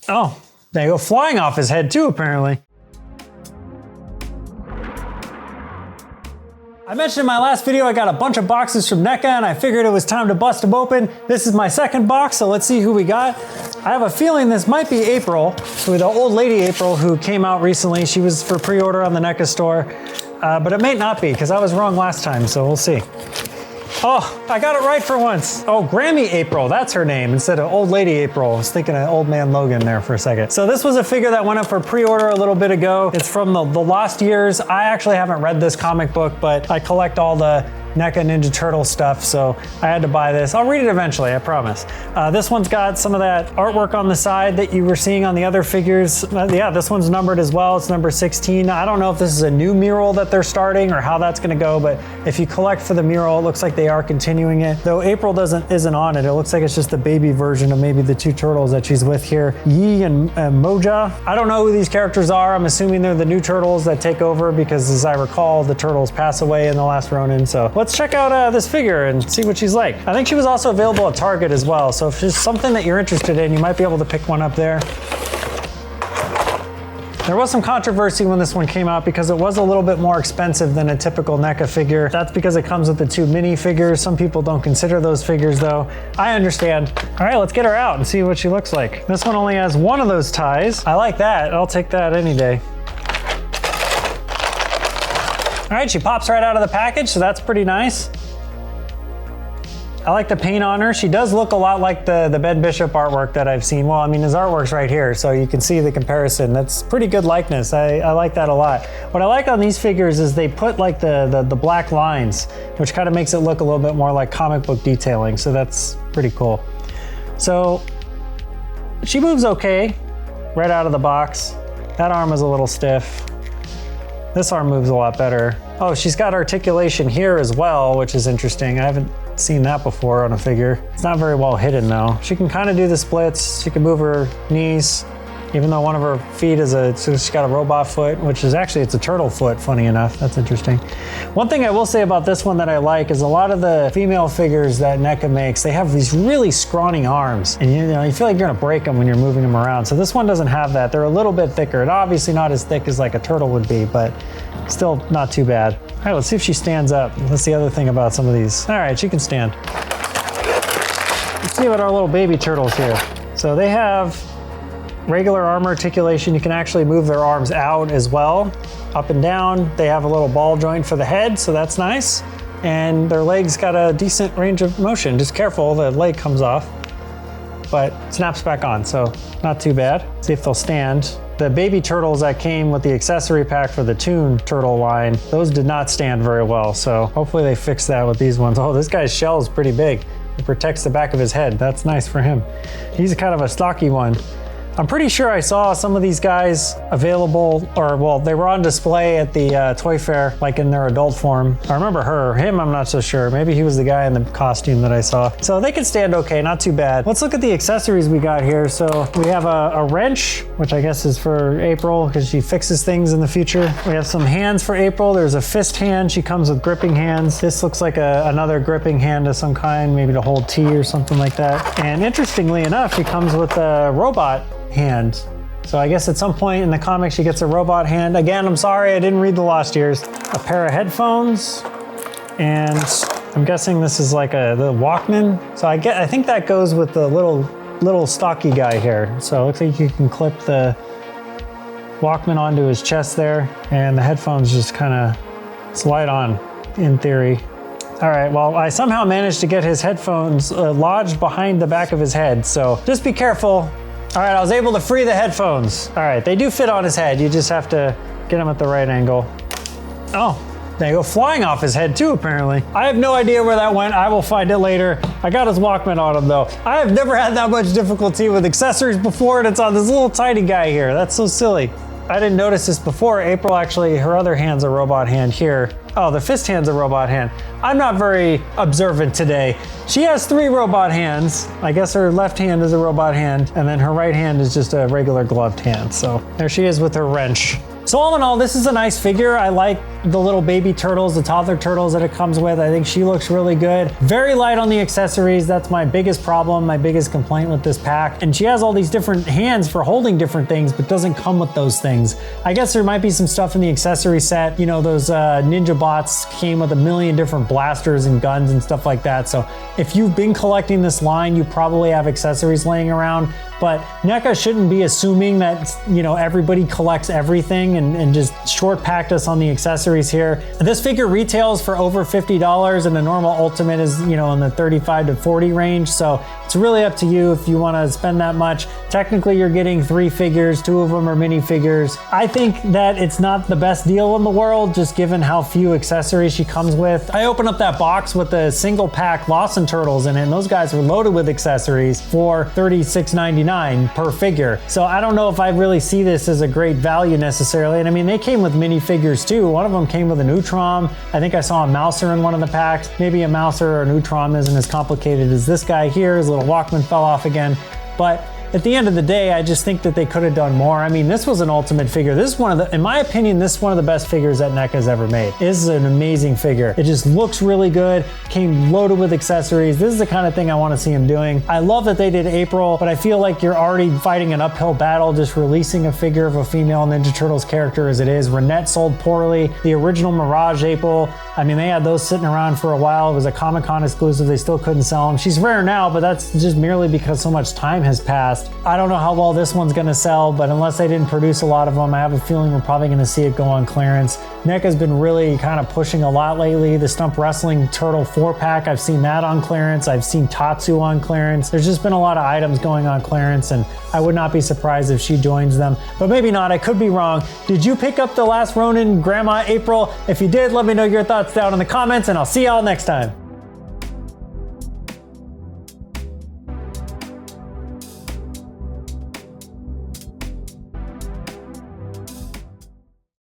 Oh, they go flying off his head too, apparently. I mentioned in my last video I got a bunch of boxes from NECA and I figured it was time to bust them open. This is my second box, so let's see who we got. I have a feeling this might be April, the old lady April who came out recently. She was for pre-order on the NECA store, but it may not be because I was wrong last time, so we'll see. Oh, I got it right for once. Oh, Grammy April, that's her name instead of old lady April. I was thinking of old man Logan there for a second. So this was a figure that went up for pre-order a little bit ago. It's from the Lost Years. I actually haven't read this comic book, but I collect all the NECA Ninja Turtle stuff, so I had to buy this. I'll read it eventually, I promise. This one's got some of that artwork on the side that you were seeing on the other figures. Yeah, this one's numbered as well. It's number 16. I don't know if this is a new mural that they're starting or how that's gonna go, but if you collect for the mural, it looks like they are continuing it. Though April isn't on it. It looks like it's just the baby version of maybe the two turtles that she's with here. Yi and Moja. I don't know who these characters are. I'm assuming they're the new turtles that take over because as I recall, the turtles pass away in the Last Ronin, so let's check out this figure and see what she's like. I think she was also available at Target as well, so if there's something that you're interested in, you might be able to pick one up there. There was some controversy when this one came out because it was a little bit more expensive than a typical NECA figure. That's because it comes with the two mini figures. Some people don't consider those figures though. I understand. All right, let's get her out and see what she looks like. This one only has one of those ties. I like that. I'll take that any day. All right, she pops right out of the package, so that's pretty nice. I like the paint on her. She does look a lot like the Ben Bishop artwork that I've seen. Well, I mean, his artwork's right here, so you can see the comparison. That's pretty good likeness. I like that a lot. What I like on these figures is they put like the black lines, which kind of makes it look a little bit more like comic book detailing, so that's pretty cool. So she moves okay right out of the box. That arm is a little stiff. This arm moves a lot better. Oh, she's got articulation here as well, which is interesting. I haven't seen that before on a figure. It's not very well hidden though. She can kind of do the splits. She can move her knees, even though one of her feet is so she's got a robot foot, which is actually, it's a turtle foot, funny enough. That's interesting. One thing I will say about this one that I like is a lot of the female figures that NECA makes, they have these really scrawny arms, and you feel like you're gonna break them when you're moving them around. So this one doesn't have that. They're a little bit thicker, and obviously not as thick as like a turtle would be, but still not too bad. All right, let's see if she stands up. That's the other thing about some of these. All right, she can stand. Let's see about our little baby turtles here. So they have regular arm articulation. You can actually move their arms out as well, up and down. They have a little ball joint for the head, so that's nice. And their legs got a decent range of motion. Just careful, the leg comes off, but snaps back on, so not too bad. See if they'll stand. The baby turtles that came with the accessory pack for the Toon Turtle line, those did not stand very well, so hopefully they fix that with these ones. Oh, this guy's shell is pretty big. It protects the back of his head. That's nice for him. He's kind of a stocky one. I'm pretty sure I saw some of these guys available, or well, they were on display at the toy fair, like in their adult form. I remember her. Him, I'm not so sure. Maybe he was the guy in the costume that I saw. So they can stand okay, not too bad. Let's look at the accessories we got here. So we have a wrench, which I guess is for April because she fixes things in the future. We have some hands for April. There's a fist hand. She comes with gripping hands. This looks like another gripping hand of some kind, maybe to hold tea or something like that. And interestingly enough, she comes with a robot hand. So I guess at some point in the comic she gets a robot hand. Again, I'm sorry, I didn't read the Lost Years. A pair of headphones, and I'm guessing this is like the Walkman. So I think that goes with the little stocky guy here. So it looks like you can clip the Walkman onto his chest there, and the headphones just kind of slide on, in theory. All right, well, I somehow managed to get his headphones lodged behind the back of his head, so just be careful. All right, I was able to free the headphones. All right, they do fit on his head. You just have to get them at the right angle. Oh, they go flying off his head too, apparently. I have no idea where that went. I will find it later. I got his Walkman on him though. I have never had that much difficulty with accessories before, and it's on this little tiny guy here. That's so silly. I didn't notice this before. April actually, her other hand's a robot hand here. Oh, the fist hand's a robot hand. I'm not very observant today. She has 3 robot hands. I guess her left hand is a robot hand, and then her right hand is just a regular gloved hand. So there she is with her wrench. So all in all, this is a nice figure. I like the little baby turtles, the toddler turtles that it comes with. I think she looks really good. Very light on the accessories. That's my biggest problem, my biggest complaint with this pack. And she has all these different hands for holding different things, but doesn't come with those things. I guess there might be some stuff in the accessory set. You know, those ninja bots came with a million different blasters and guns and stuff like that. So if you've been collecting this line, you probably have accessories laying around. But NECA shouldn't be assuming that, you know, everybody collects everything and just short packed us on the accessories here. This figure retails for over $50 and the normal Ultimate is, you know, in the 35 to 40 range. So it's really up to you if you want to spend that much. Technically, you're getting 3 figures, 2 of them are minifigures. I think that it's not the best deal in the world, just given how few accessories she comes with. I opened up that box with the single pack Lawson Turtles in it, and those guys were loaded with accessories for $36.99 per figure. So I don't know if I really see this as a great value necessarily. And I mean, they came with minifigures too. One of them came with a Neutron. I think I saw a Mouser in one of the packs. Maybe a Mouser or a Neutron isn't as complicated as this guy here. His little Walkman fell off again. But at the end of the day, I just think that they could have done more. I mean, this was an Ultimate figure. This is one of the, in my opinion, this is one of the best figures that NECA's ever made. This is an amazing figure. It just looks really good, came loaded with accessories. This is the kind of thing I want to see them doing. I love that they did April, but I feel like you're already fighting an uphill battle just releasing a figure of a female Ninja Turtles character as it is. Renette sold poorly. The original Mirage April, I mean, they had those sitting around for a while. It was a Comic-Con exclusive. They still couldn't sell them. She's rare now, but that's just merely because so much time has passed. I don't know how well this one's gonna sell, but unless they didn't produce a lot of them, I have a feeling we're probably gonna see it go on clearance. NECA's been really kind of pushing a lot lately. The Stump Wrestling Turtle 4-pack, I've seen that on clearance. I've seen Tatsu on clearance. There's just been a lot of items going on clearance, and I would not be surprised if she joins them, but maybe not. I could be wrong. Did you pick up the Last Ronin Grandma April? If you did, let me know your thoughts down in the comments, and I'll see y'all next time.